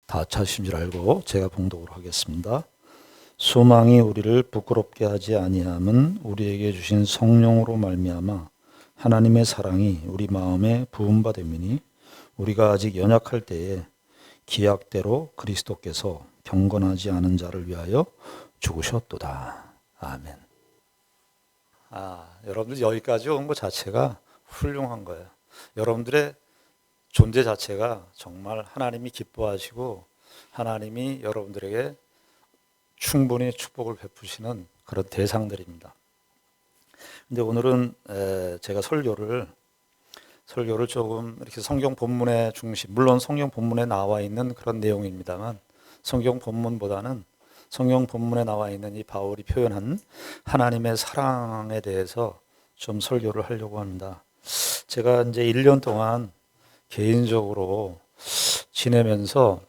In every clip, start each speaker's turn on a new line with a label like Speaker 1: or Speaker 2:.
Speaker 1: 다 차신 줄 알고 제가 봉독을 하겠습니다. 소망이 우리를 부끄럽게 하지 아니함은 우리에게 주신 성령으로 말미암아 하나님의 사랑이 우리 마음에 부음바 됨이니 우리가 아직 연약할 때에 기약대로 그리스도께서 경건하지 않은 자를 위하여 죽으셨도다. 아멘. 여러분들 여기까지 온 것 자체가 훌륭한 거예요. 여러분들의 존재 자체가 정말 하나님이 기뻐하시고 하나님이 여러분들에게 충분히 축복을 베푸시는 그런 대상들입니다. 근데 오늘은 제가 설교를 조금 이렇게 성경 본문의 중심, 물론 성경 본문에 나와 있는 그런 내용입니다만 성경 본문보다는 성경 본문에 나와 있는 이 바울이 표현한 하나님의 사랑에 대해서 좀 설교를 하려고 합니다. 제가 이제 1년 동안 개인적으로 지내면서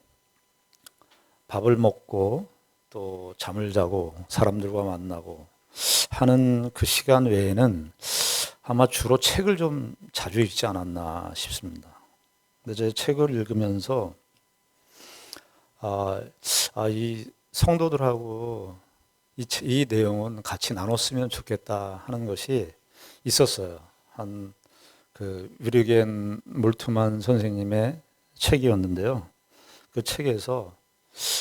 Speaker 1: 밥을 먹고 또 잠을 자고 사람들과 만나고 하는 그 시간 외에는 아마 주로 책을 좀 자주 읽지 않았나 싶습니다. 근데 제 책을 읽으면서 이 성도들하고 이 내용은 같이 나눴으면 좋겠다 하는 것이 있었어요. 그 위르겐 몰트만 선생님의 책이었는데요. 그 책에서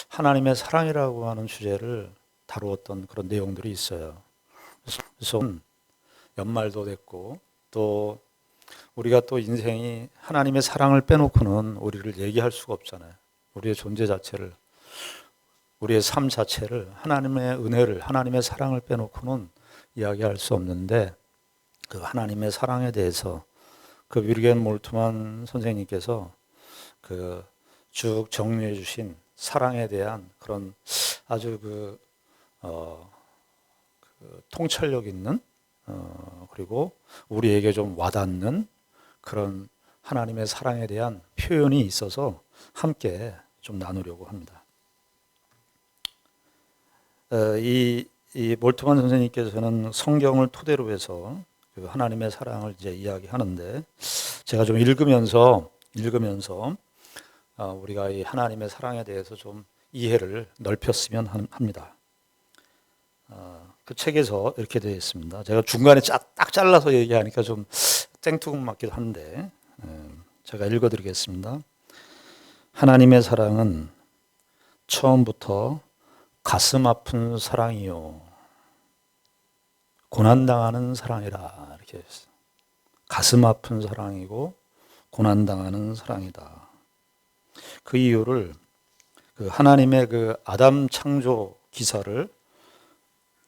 Speaker 1: 하나님의 사랑이라고 하는 주제를 다루었던 그런 내용들이 있어요. 그래서 연말도 됐고 또 우리가 또 인생이 하나님의 사랑을 빼놓고는 우리를 얘기할 수가 없잖아요. 우리의 존재 자체를, 우리의 삶 자체를, 하나님의 은혜를, 하나님의 사랑을 빼놓고는 이야기할 수 없는데 그 하나님의 사랑에 대해서 그 위르겐 몰트만 선생님께서 그 쭉 정리해 주신 사랑에 대한 그런 아주 그 통찰력 있는 그리고 우리에게 좀 와닿는 그런 하나님의 사랑에 대한 표현이 있어서 함께 좀 나누려고 합니다. 이 몰트만 선생님께서는 성경을 토대로 해서 그 하나님의 사랑을 이제 이야기하는데 제가 좀 읽으면서 우리가 이 하나님의 사랑에 대해서 좀 이해를 넓혔으면 합니다. 그 책에서 이렇게 되어 있습니다. 제가 중간에 딱 잘라서 얘기하니까 좀 땡뚱 맞기도 한데 제가 읽어드리겠습니다. 하나님의 사랑은 처음부터 가슴 아픈 사랑이요 고난당하는 사랑이라 이렇게 했어요. 가슴 아픈 사랑이고 고난당하는 사랑이다. 그 이유를 그 하나님의 그 아담 창조 기사를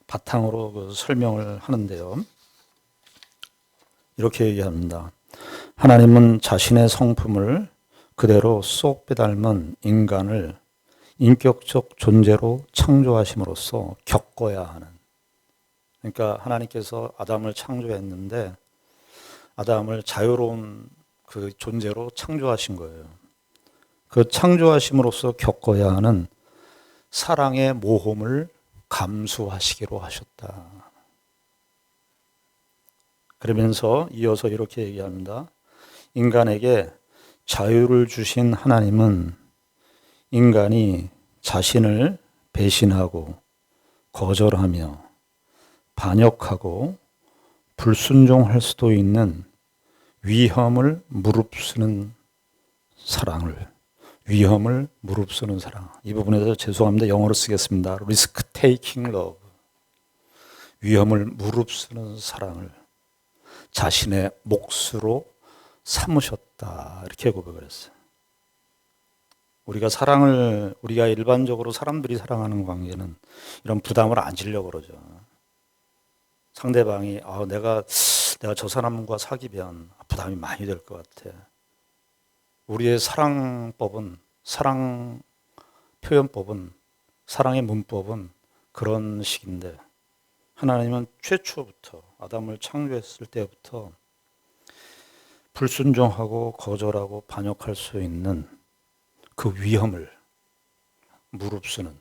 Speaker 1: 바탕으로 그 설명을 하는데요. 이렇게 얘기합니다. 하나님은 자신의 성품을 그대로 쏙 빼닮은 인간을 인격적 존재로 창조하심으로써 겪어야 하는, 그러니까 하나님께서 아담을 창조했는데 아담을 자유로운 그 존재로 창조하신 거예요. 그 창조하심으로써 겪어야 하는 사랑의 모험을 감수하시기로 하셨다. 그러면서 이어서 이렇게 얘기합니다. 인간에게 자유를 주신 하나님은 인간이 자신을 배신하고 거절하며 반역하고 불순종할 수도 있는 위험을 무릅쓰는 사랑을, 위험을 무릅쓰는 사랑. 이 부분에서 죄송합니다. 영어로 쓰겠습니다. Risk taking love. 위험을 무릅쓰는 사랑을 자신의 몫으로 삼으셨다. 이렇게 고백을 했어요. 우리가 일반적으로 사람들이 사랑하는 관계는 이런 부담을 안 지려고 그러죠. 상대방이 내가 저 사람과 사귀면 부담이 많이 될 것 같아. 우리의 사랑법은, 사랑 표현법은, 사랑의 문법은 그런 식인데 하나님은 최초부터 아담을 창조했을 때부터 불순종하고 거절하고 반역할 수 있는 그 위험을 무릅쓰는,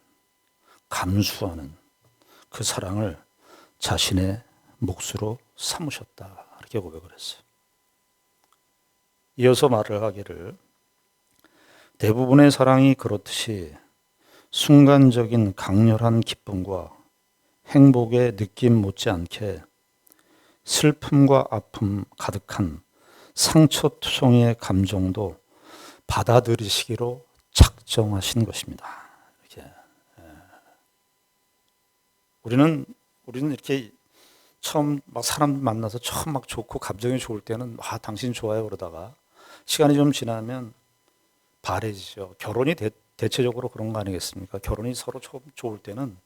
Speaker 1: 감수하는 그 사랑을 자신의 몫으로 삼으셨다. 이렇게 고백을 했어요. 이어서 말을 하기를 대부분의 사랑이 그렇듯이 순간적인 강렬한 기쁨과 행복의 느낌 못지않게 슬픔과 아픔 가득한 상처투성이의 감정도 받아들이시기로 작정하신 것입니다. 이렇게. 우리는 이렇게 처음 막 사람 만나서 처음 막 좋고 감정이 좋을 때는 당신 좋아요 그러다가 시간이 좀 지나면 바래지죠. 결혼이 대체적으로 그런 거 아니겠습니까? 결혼이 서로 처음 좋을 때는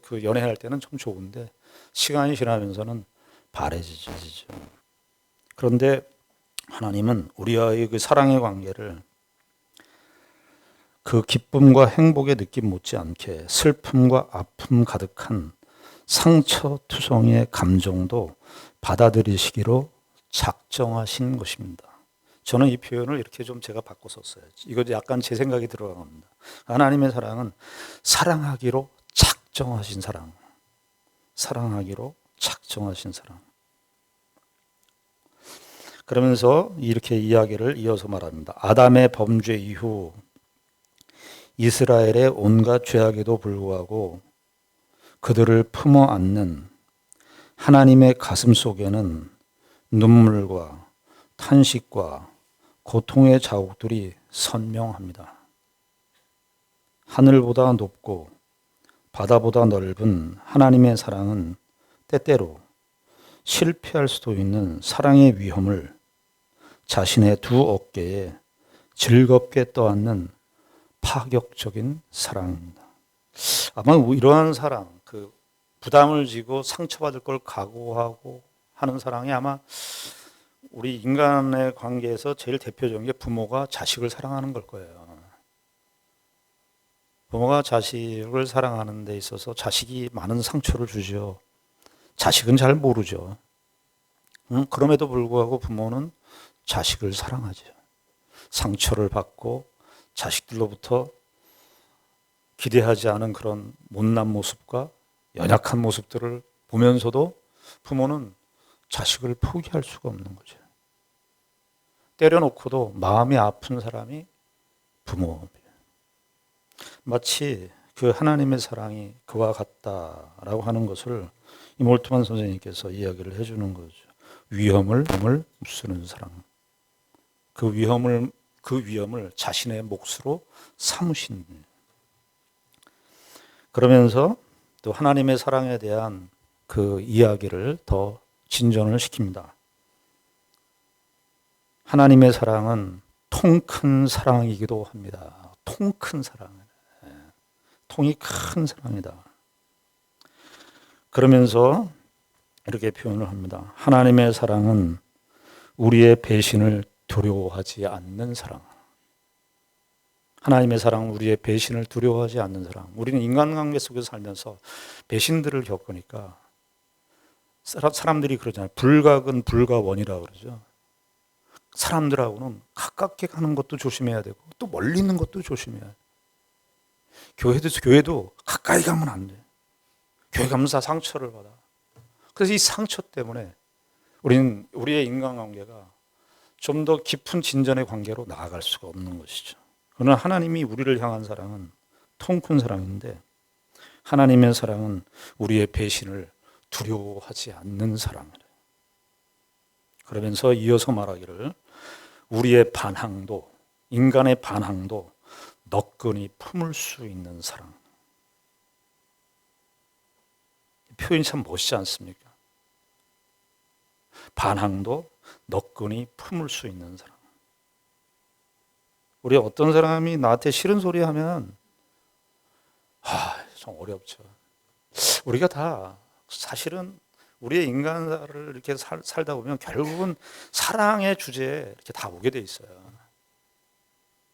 Speaker 1: 그 연애할 때는 좀 좋은데 시간이 지나면서는 바래지죠. 그런데 하나님은 우리와의 그 사랑의 관계를 그 기쁨과 행복의 느낌 못지않게 슬픔과 아픔 가득한 상처투성이의 감정도 받아들이시기로 작정하신 것입니다. 저는 이 표현을 이렇게 좀 제가 바꿔 썼어요. 이거 약간 제 생각이 들어갑니다. 하나님의 사랑은 사랑하기로 작정하신 사랑. 사랑하기로 작정하신 사랑. 그러면서 이렇게 이야기를 이어서 말합니다. 아담의 범죄 이후 이스라엘의 온갖 죄악에도 불구하고 그들을 품어 안는 하나님의 가슴 속에는 눈물과 탄식과 고통의 자국들이 선명합니다. 하늘보다 높고 바다보다 넓은 하나님의 사랑은 때때로 실패할 수도 있는 사랑의 위험을 자신의 두 어깨에 즐겁게 떠안는 파격적인 사랑입니다. 아마 이러한 사랑, 그 부담을 지고 상처받을 걸 각오하고 하는 사랑이 아마 우리 인간의 관계에서 제일 대표적인 게 부모가 자식을 사랑하는 걸 거예요. 부모가 자식을 사랑하는 데 있어서 자식이 많은 상처를 주죠. 자식은 잘 모르죠. 그럼에도 불구하고 부모는 자식을 사랑하죠. 상처를 받고 자식들로부터 기대하지 않은 그런 못난 모습과 연약한 모습들을 보면서도 부모는 자식을 포기할 수가 없는 거죠. 때려놓고도 마음이 아픈 사람이 부모입니다. 마치 그 하나님의 사랑이 그와 같다라고 하는 것을 이 몰트만 선생님께서 이야기를 해주는 거죠. 위험을 무쓰는 사랑. 그 위험을 자신의 몫으로 삼으신. 그러면서 또 하나님의 사랑에 대한 그 이야기를 더 진전을 시킵니다. 하나님의 사랑은 통 큰 사랑이기도 합니다. 통 큰 사랑. 통이 큰 사랑이다. 그러면서 이렇게 표현을 합니다. 하나님의 사랑은 우리의 배신을 두려워하지 않는 사랑. 하나님의 사랑은 우리의 배신을 두려워하지 않는 사랑. 우리는 인간관계 속에서 살면서 배신들을 겪으니까 사람들이 그러잖아요. 불각은 불가원이라고 그러죠. 사람들하고는 가깝게 가는 것도 조심해야 되고 또 멀리 있는 것도 조심해야 돼요. 교회도 가까이 가면 안 돼. 교회 가면 다 상처를 받아. 그래서 이 상처 때문에 우리의 인간관계가 좀 더 깊은 진전의 관계로 나아갈 수가 없는 것이죠. 그러나 하나님이 우리를 향한 사랑은 통 큰 사랑인데 하나님의 사랑은 우리의 배신을 두려워하지 않는 사랑이래요. 그러면서 이어서 말하기를 우리의 반항도 인간의 반항도 너끈히 품을 수 있는 사랑. 표현이 참 멋있지 않습니까? 반항도 너끈히 품을 수 있는 사랑. 우리 어떤 사람이 나한테 싫은 소리 하면 좀 어렵죠. 우리가 다 사실은 우리의 인간사를 이렇게 살다 보면 결국은 사랑의 주제에 이렇게 다 오게 돼 있어요.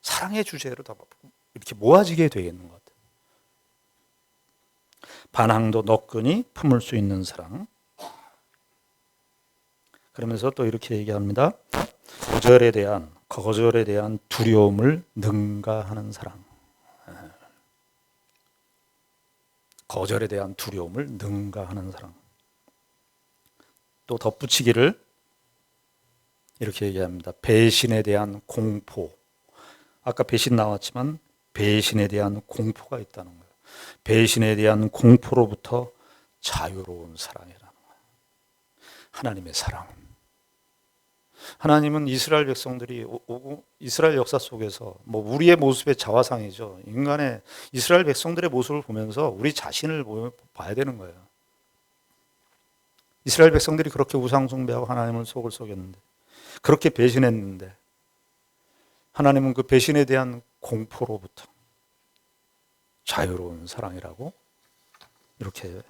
Speaker 1: 사랑의 주제로 다 이렇게 모아지게 되겠는 것 같아요. 반항도 너끈히 품을 수 있는 사랑. 그러면서 또 이렇게 얘기합니다. 거절에 대한 두려움을 능가하는 사랑. 거절에 대한 두려움을 능가하는 사랑. 또 덧붙이기를 이렇게 얘기합니다. 배신에 대한 공포. 아까 배신 나왔지만 배신에 대한 공포가 있다는 거예요. 배신에 대한 공포로부터 자유로운 사랑이라는 거예요. 하나님의 사랑. 하나님은 이스라엘 백성들이 오고 이스라엘 역사 속에서 우리의 모습의 자화상이죠. 인간의 이스라엘 백성들의 모습을 보면서 우리 자신을 봐야 되는 거예요. 이스라엘 백성들이 그렇게 우상숭배하고 하나님을 속을 속였는데, 그렇게 배신했는데, 하나님은 그 배신에 대한 공포로부터 자유로운 사랑이라고 이렇게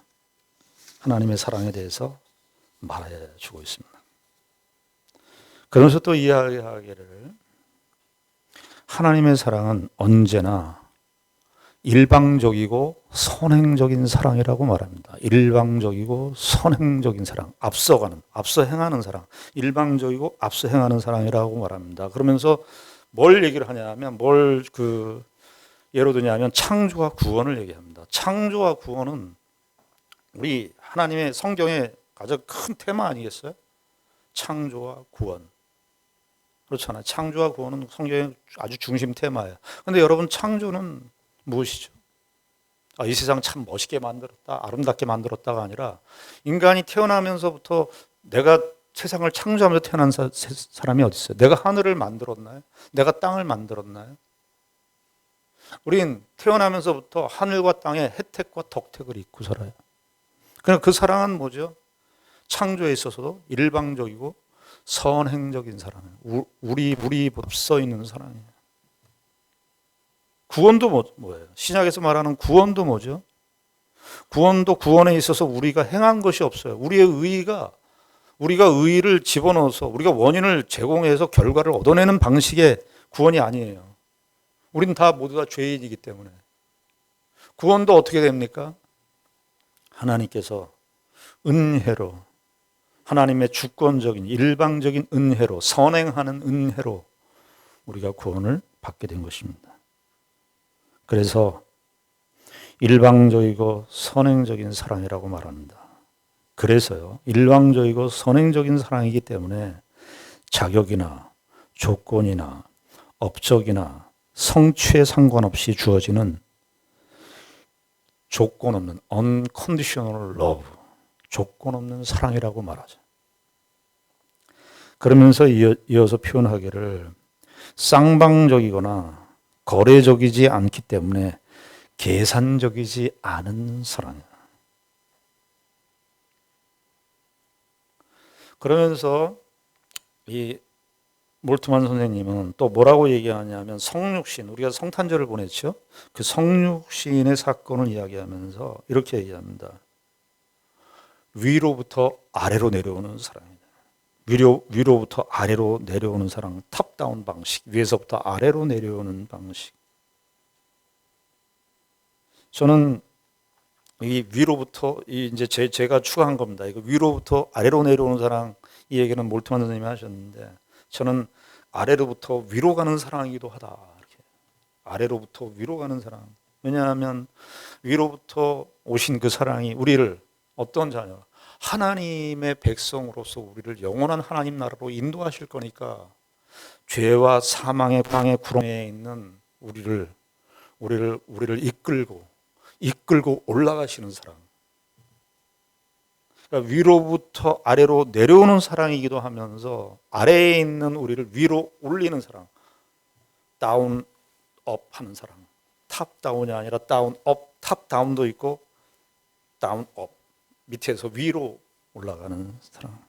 Speaker 1: 하나님의 사랑에 대해서 말해 주고 있습니다. 그러면서 또 이야기하기를 하나님의 사랑은 언제나 일방적이고 선행적인 사랑이라고 말합니다. 일방적이고 선행적인 사랑, 앞서 행하는 사랑, 일방적이고 앞서 행하는 사랑이라고 말합니다. 그러면서 뭘 얘기를 하냐면 예로 드냐면 창조와 구원을 얘기합니다. 창조와 구원은 우리 하나님의 성경의 가장 큰 테마 아니겠어요? 창조와 구원. 그렇잖아요. 창조와 구원은 성경의 아주 중심 테마예요. 그런데 여러분, 창조는 무엇이죠? 이 세상 참 멋있게 만들었다, 아름답게 만들었다가 아니라 인간이 태어나면서부터 내가 세상을 창조하면서 태어난 사람이 어디 있어요? 내가 하늘을 만들었나요? 내가 땅을 만들었나요? 우린 태어나면서부터 하늘과 땅의 혜택과 덕택을 잊고 살아요. 그러나 그 사랑은 뭐죠? 창조에 있어서도 일방적이고 선행적인 사랑이에요. 우리 앞서 있는 사랑이에요. 구원도 뭐예요? 신약에서 말하는 구원도 뭐죠? 구원도 구원에 있어서 우리가 행한 것이 없어요. 우리가 의의를 집어넣어서 우리가 원인을 제공해서 결과를 얻어내는 방식의 구원이 아니에요. 우리는 모두 다 죄인이기 때문에. 구원도 어떻게 됩니까? 하나님께서 은혜로, 하나님의 주권적인 일방적인 은혜로, 선행하는 은혜로 우리가 구원을 받게 된 것입니다. 그래서 일방적이고 선행적인 사랑이라고 말합니다. 그래서요, 일방적이고 선행적인 사랑이기 때문에 자격이나 조건이나 업적이나 성취에 상관없이 주어지는 조건 없는 unconditional love, 조건 없는 사랑이라고 말하죠. 그러면서 이어서 표현하기를 쌍방적이거나 거래적이지 않기 때문에 계산적이지 않은 사랑이에요. 그러면서 이 몰트만 선생님은 또 뭐라고 얘기하냐면 성육신, 우리가 성탄절을 보냈죠. 그 성육신의 사건을 이야기하면서 이렇게 얘기합니다. 위로부터 아래로 내려오는 사랑이다. 위로부터 아래로 내려오는 사랑, 탑다운 방식, 위에서부터 아래로 내려오는 방식. 저는 이 위로부터 이제 제가 추가한 겁니다. 이거 위로부터 아래로 내려오는 사랑, 이 얘기는 몰트만 선생님이 하셨는데 저는 아래로부터 위로 가는 사랑이기도 하다. 이렇게. 아래로부터 위로 가는 사랑. 왜냐하면 위로부터 오신 그 사랑이 우리를 어떤 자녀, 하나님의 백성으로서 우리를 영원한 하나님 나라로 인도하실 거니까 죄와 사망의 방의 구렁에 있는 우리를 이끌고 올라가시는 사랑. 그러니까 위로부터 아래로 내려오는 사랑이기도 하면서 아래에 있는 우리를 위로 올리는 사랑. 다운 업 하는 사랑. 탑 다운이 아니라 다운 업, 탑 다운도 있고 다운 업. 밑에서 위로 올라가는 사랑.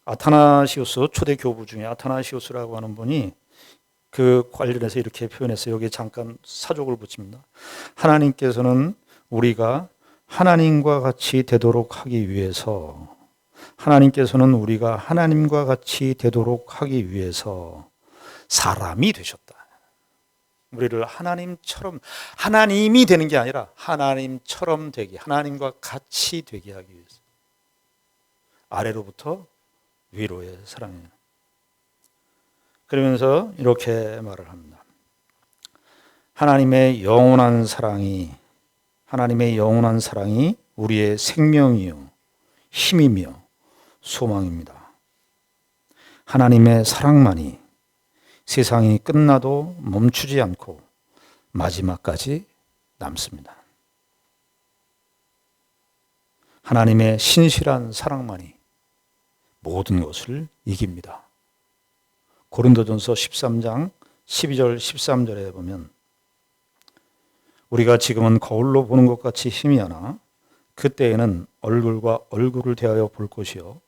Speaker 1: 아타나시우스, 초대 교부 중에 아타나시우스라고 하는 분이 그 관련해서 이렇게 표현했어요. 여기에 잠깐 사족을 붙입니다. 하나님께서는 우리가 하나님과 같이 되도록 하기 위해서, 하나님께서는 우리가 하나님과 같이 되도록 하기 위해서 사람이 되셨다. 우리를 하나님처럼, 하나님이 되는 게 아니라 하나님처럼 되게, 하나님과 같이 되게 하기 위해서. 아래로부터 위로의 사랑이에요. 그러면서 이렇게 말을 합니다. 하나님의 영원한 사랑이 우리의 생명이요 힘이며 소망입니다. 하나님의 사랑만이 세상이 끝나도 멈추지 않고 마지막까지 남습니다. 하나님의 신실한 사랑만이 모든 것을 이깁니다. 고린도전서 13장 12절 13절에 보면 우리가 지금은 거울로 보는 것 같이 희미하나 그때에는 얼굴과 얼굴을 대하여 볼 것이요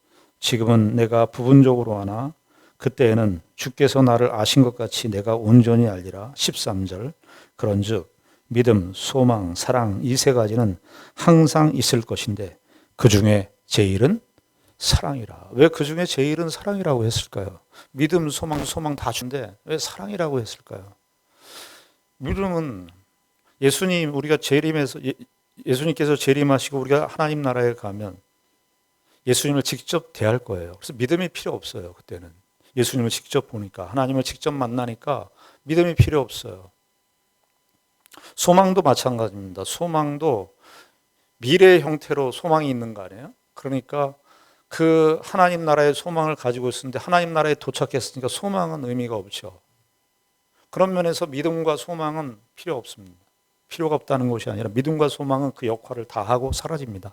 Speaker 1: 지금은 내가 부분적으로 하나 그때에는 주께서 나를 아신 것 같이 내가 온전히 알리라. 13절 그런즉 믿음, 소망, 사랑 이 세 가지는 항상 있을 것인데 그 중에 제일은 사랑이라. 왜 그 중에 제일은 사랑이라고 했을까요? 믿음, 소망 다 준데 왜 사랑이라고 했을까요? 믿음은 예수님 우리가 재림해서 예수님께서 재림하시고 우리가 하나님 나라에 가면 예수님을 직접 대할 거예요. 그래서 믿음이 필요 없어요. 그때는 예수님을 직접 보니까 하나님을 직접 만나니까 믿음이 필요 없어요. 소망도 마찬가지입니다. 소망도 미래의 형태로 소망이 있는 거 아니에요? 그러니까 그 하나님 나라의 소망을 가지고 있었는데 하나님 나라에 도착했으니까 소망은 의미가 없죠. 그런 면에서 믿음과 소망은 필요 없습니다. 필요가 없다는 것이 아니라 믿음과 소망은 그 역할을 다 하고 사라집니다.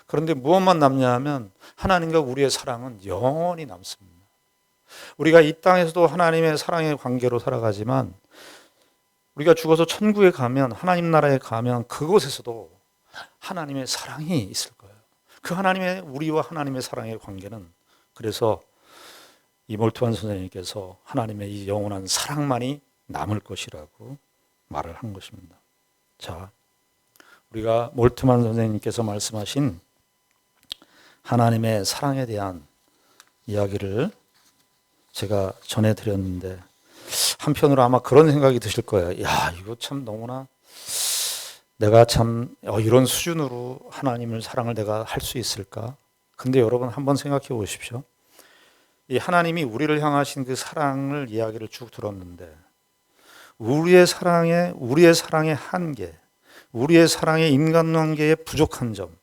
Speaker 1: 그런데 무엇만 남냐 하면 하나님과 우리의 사랑은 영원히 남습니다. 우리가 이 땅에서도 하나님의 사랑의 관계로 살아가지만 우리가 죽어서 천국에 가면 하나님 나라에 가면 그곳에서도 하나님의 사랑이 있을 거예요. 그 하나님의 우리와 하나님의 사랑의 관계는 그래서 이 몰트만 선생님께서 하나님의 이 영원한 사랑만이 남을 것이라고 말을 한 것입니다. 자, 우리가 몰트만 선생님께서 말씀하신 하나님의 사랑에 대한 이야기를 제가 전해드렸는데 한편으로 아마 그런 생각이 드실 거예요. 야, 이거 참 너무나 내가 참 이런 수준으로 하나님을 사랑을 내가 할 수 있을까? 근데 여러분 한번 생각해 보십시오. 이 하나님이 우리를 향하신 그 사랑을 이야기를 쭉 들었는데 우리의 사랑의 한계, 우리의 사랑의 인간관계의 부족한 점,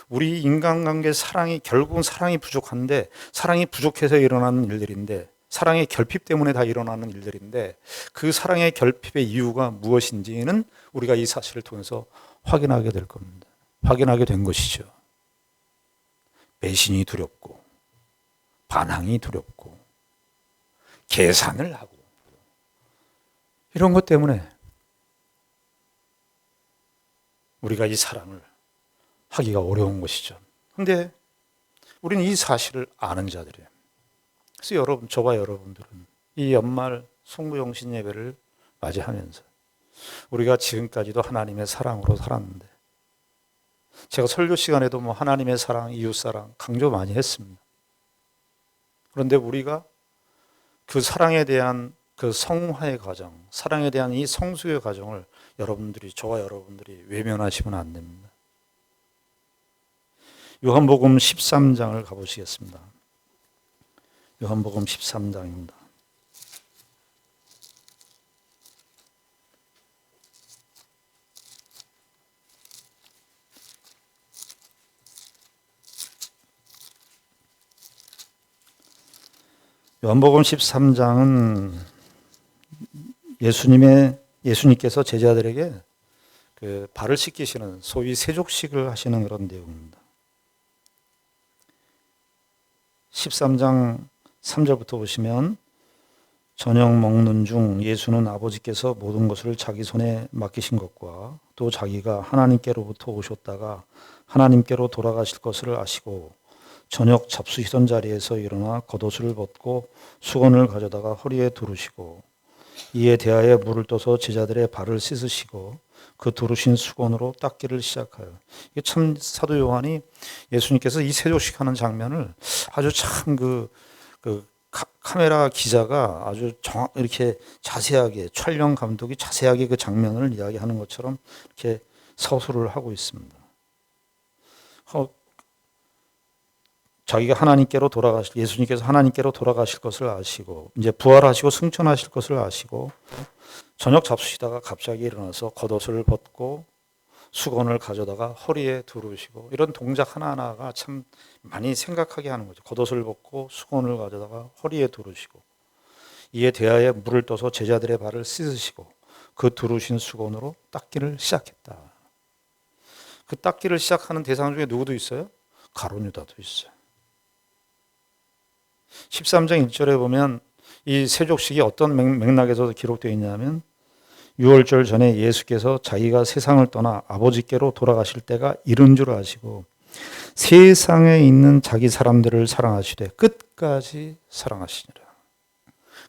Speaker 1: 우리 인간관계 사랑이 결국은 사랑이 부족한데 사랑이 부족해서 일어나는 일들인데 사랑의 결핍 때문에 다 일어나는 일들인데 그 사랑의 결핍의 이유가 무엇인지는 우리가 이 사실을 통해서 확인하게 될 겁니다. 확인하게 된 것이죠. 배신이 두렵고 반항이 두렵고 계산을 하고 이런 것 때문에 우리가 이 사랑을 하기가 어려운 것이죠. 그런데 우리는 이 사실을 아는 자들이에요. 그래서 여러분, 저와 여러분들은 이 연말 송구영신 예배를 맞이하면서 우리가 지금까지도 하나님의 사랑으로 살았는데 제가 설교 시간에도 뭐 하나님의 사랑, 이웃사랑 강조 많이 했습니다. 그런데 우리가 그 사랑에 대한 그 성화의 과정, 사랑에 대한 이 성숙의 과정을 저와 여러분들이 외면하시면 안 됩니다. 요한복음 13장을 가보시겠습니다. 요한복음 13장입니다. 요한복음 13장은 예수님께서 제자들에게 그 발을 씻기시는 소위 세족식을 하시는 그런 내용입니다. 13장 3절부터 보시면 저녁 먹는 중 예수는 아버지께서 모든 것을 자기 손에 맡기신 것과 또 자기가 하나님께로부터 오셨다가 하나님께로 돌아가실 것을 아시고 저녁 잡수시던 자리에서 일어나 겉옷을 벗고 수건을 가져다가 허리에 두르시고 이에 대하여 물을 떠서 제자들의 발을 씻으시고 그 두르신 수건으로 닦기를 시작하여 이게 참 사도 요한이 예수님께서 이 세조식 하는 장면을 아주 참 카메라 기자가 아주 이렇게 자세하게 촬영 감독이 자세하게 그 장면을 이야기하는 것처럼 이렇게 서술을 하고 있습니다. 자기가 예수님께서 하나님께로 돌아가실 것을 아시고 이제 부활하시고 승천하실 것을 아시고 저녁 잡수시다가 갑자기 일어나서 겉옷을 벗고 수건을 가져다가 허리에 두르시고, 이런 동작 하나하나가 참 많이 생각하게 하는 거죠. 겉옷을 벗고 수건을 가져다가 허리에 두르시고, 이에 대하여 물을 떠서 제자들의 발을 씻으시고 그 두르신 수건으로 닦기를 시작했다. 그 닦기를 시작하는 대상 중에 누구도 있어요? 가룟 유다도 있어요. 13장 1절에 보면 이 세족식이 어떤 맥락에서 기록되어 있냐면, 유월절 전에 예수께서 자기가 세상을 떠나 아버지께로 돌아가실 때가 이른 줄 아시고 세상에 있는 자기 사람들을 사랑하시되 끝까지 사랑하시니라.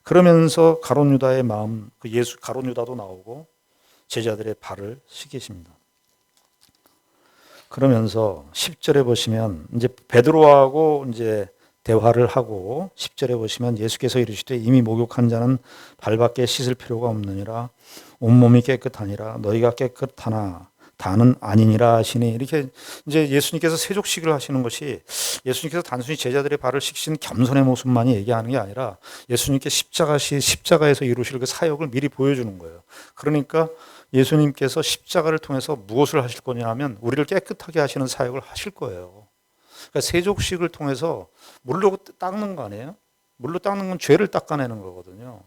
Speaker 1: 그러면서 가룟 유다의 마음, 그 예수 가룟 유다도 나오고 제자들의 발을 씻기십니다. 그러면서 10절에 보시면 이제 베드로하고 이제 대화를 하고 10절에 보시면 예수께서 이르시되 이미 목욕한 자는 발밖에 씻을 필요가 없느니라. 온몸이 깨끗하니라. 너희가 깨끗하나 다는 아니니라 하시니, 이렇게 이제 예수님께서 세족식을 하시는 것이 예수님께서 단순히 제자들의 발을 씻기신 겸손의 모습만이 얘기하는 게 아니라 예수님께 십자가에서 이루실 그 사역을 미리 보여주는 거예요. 그러니까 예수님께서 십자가를 통해서 무엇을 하실 거냐 하면 우리를 깨끗하게 하시는 사역을 하실 거예요. 그러니까 세족식을 통해서 물로 닦는 거 아니에요? 물로 닦는 건 죄를 닦아내는 거거든요.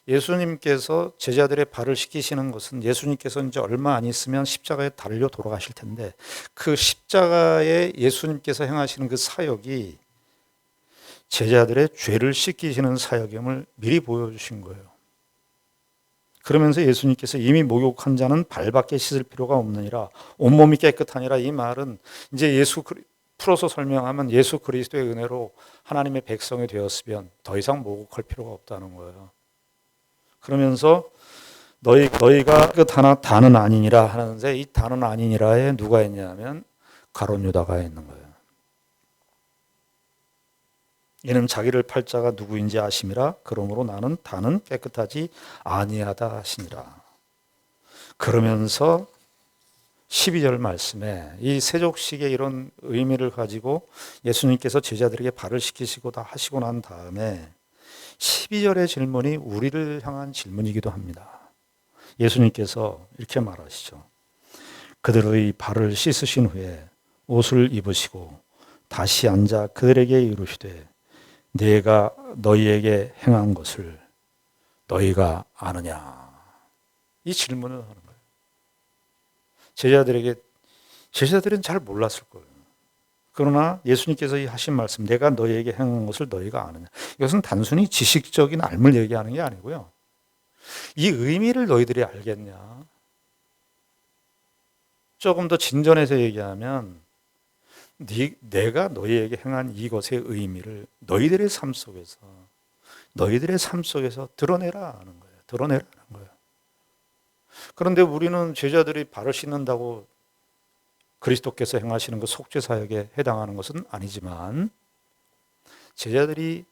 Speaker 1: 예수님께서 제자들의 발을 씻기시는 것은 예수님께서 이제 얼마 안 있으면 십자가에 달려 돌아가실 텐데, 그 십자가에 예수님께서 행하시는 그 사역이 제자들의 죄를 씻기시는 사역임을 미리 보여주신 거예요. 그러면서 예수님께서 이미 목욕한 자는 발밖에 씻을 필요가 없느니라. 온몸이 깨끗하니라. 이 말은 이제 풀어서 설명하면 예수 그리스도의 은혜로 하나님의 백성이 되었으면 더 이상 목욕할 필요가 없다는 거예요. 그러면서 너희가 끝하나 다는 아니니라 하는데, 이 다는 아니니라에 누가 있냐면 가룟 유다가 있는 거예요. 이는 자기를 팔 자가 누구인지 아심이라. 그러므로 나는 다는 깨끗하지 아니하다 하시니라. 그러면서 12절 말씀에 이 세족식의 이런 의미를 가지고 예수님께서 제자들에게 발을 씻기시고 다 하시고 난 다음에 12절의 질문이 우리를 향한 질문이기도 합니다. 예수님께서 이렇게 말하시죠. 그들의 발을 씻으신 후에 옷을 입으시고 다시 앉아 그들에게 이르시되 내가 너희에게 행한 것을 너희가 아느냐. 이 질문을 하는 거예요. 제자들은 잘 몰랐을 거예요. 그러나 예수님께서 하신 말씀, 내가 너희에게 행한 것을 너희가 아느냐. 이것은 단순히 지식적인 알을 얘기하는 게 아니고요. 이 의미를 너희들이 알겠냐. 조금 더 진전해서 얘기하면 내가 너희에게 행한 이것의 의미를 너희들의 삶 속에서 드러내라 하는 거예요. 드러내라는 거예요. 그런데 우리는 제자들이 발을 씻는다고 그리스도께서 행하시는 그 속죄 사역에 해당하는 것은 아니지만, 제자들을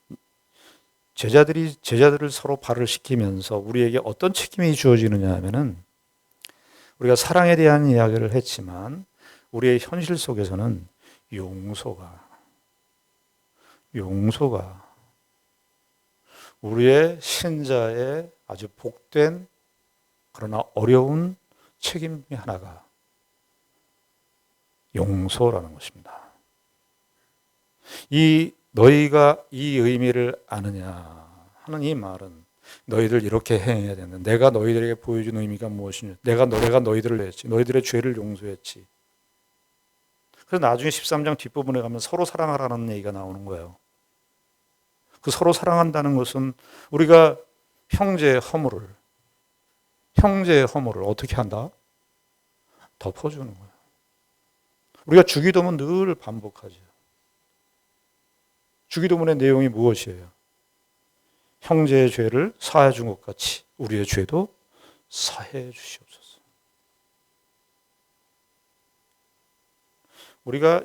Speaker 1: 서로 발을 씻기면서 우리에게 어떤 책임이 주어지느냐 하면은, 우리가 사랑에 대한 이야기를 했지만 우리의 현실 속에서는 용서가 우리의 신자의 아주 복된 그러나 어려운 책임 중에 하나가 용서라는 것입니다. 너희가 이 의미를 아느냐 하는 이 말은 너희들 이렇게 행해야 된다. 내가 너희들에게 보여준 의미가 무엇이냐. 내가 너희들을 했지. 너희들의 죄를 용서했지. 그래서 나중에 13장 뒷부분에 가면 서로 사랑하라는 얘기가 나오는 거예요. 그 서로 사랑한다는 것은 우리가 형제의 허물을 어떻게 한다? 덮어주는 거예요. 우리가 주기도문 늘 반복하죠. 주기도문의 내용이 무엇이에요? 형제의 죄를 사해 준 것 같이 우리의 죄도 사해 주시옵소서. 우리가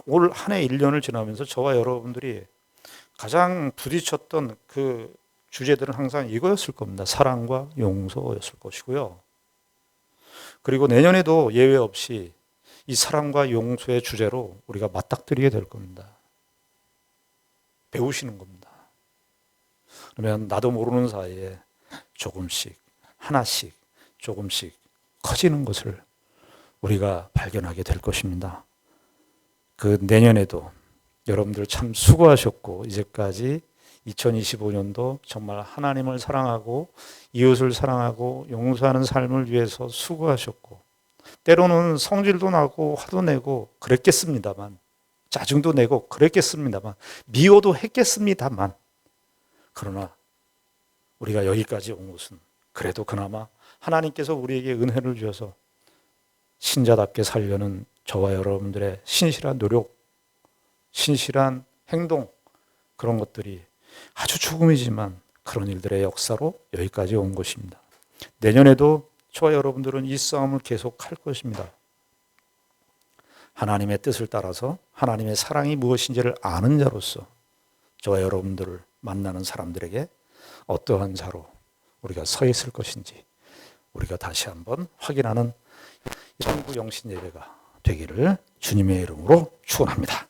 Speaker 1: 올 한 해 1년을 지나면서 저와 여러분들이 가장 부딪혔던 그 주제들은 항상 이거였을 겁니다. 사랑과 용서였을 것이고요. 그리고 내년에도 예외 없이 이 사랑과 용서의 주제로 우리가 맞닥뜨리게 될 겁니다. 배우시는 겁니다. 그러면 나도 모르는 사이에 조금씩, 하나씩, 조금씩 커지는 것을 우리가 발견하게 될 것입니다. 그 내년에도 여러분들 참 수고하셨고 이제까지 2025년도 정말 하나님을 사랑하고 이웃을 사랑하고 용서하는 삶을 위해서 수고하셨고 때로는 성질도 나고 화도 내고 그랬겠습니다만 짜증도 내고 그랬겠습니다만 미워도 했겠습니다만 그러나 우리가 여기까지 온 것은 그래도 그나마 하나님께서 우리에게 은혜를 주셔서 신자답게 살려는 저와 여러분들의 신실한 노력, 신실한 행동 그런 것들이 아주 조금이지만 그런 일들의 역사로 여기까지 온 것입니다. 내년에도 저와 여러분들은 이 싸움을 계속할 것입니다. 하나님의 뜻을 따라서 하나님의 사랑이 무엇인지를 아는 자로서 저와 여러분들을 만나는 사람들에게 어떠한 자로 우리가 서 있을 것인지 우리가 다시 한번 확인하는 천구 영신 예배가 되기를 주님의 이름으로 축원합니다.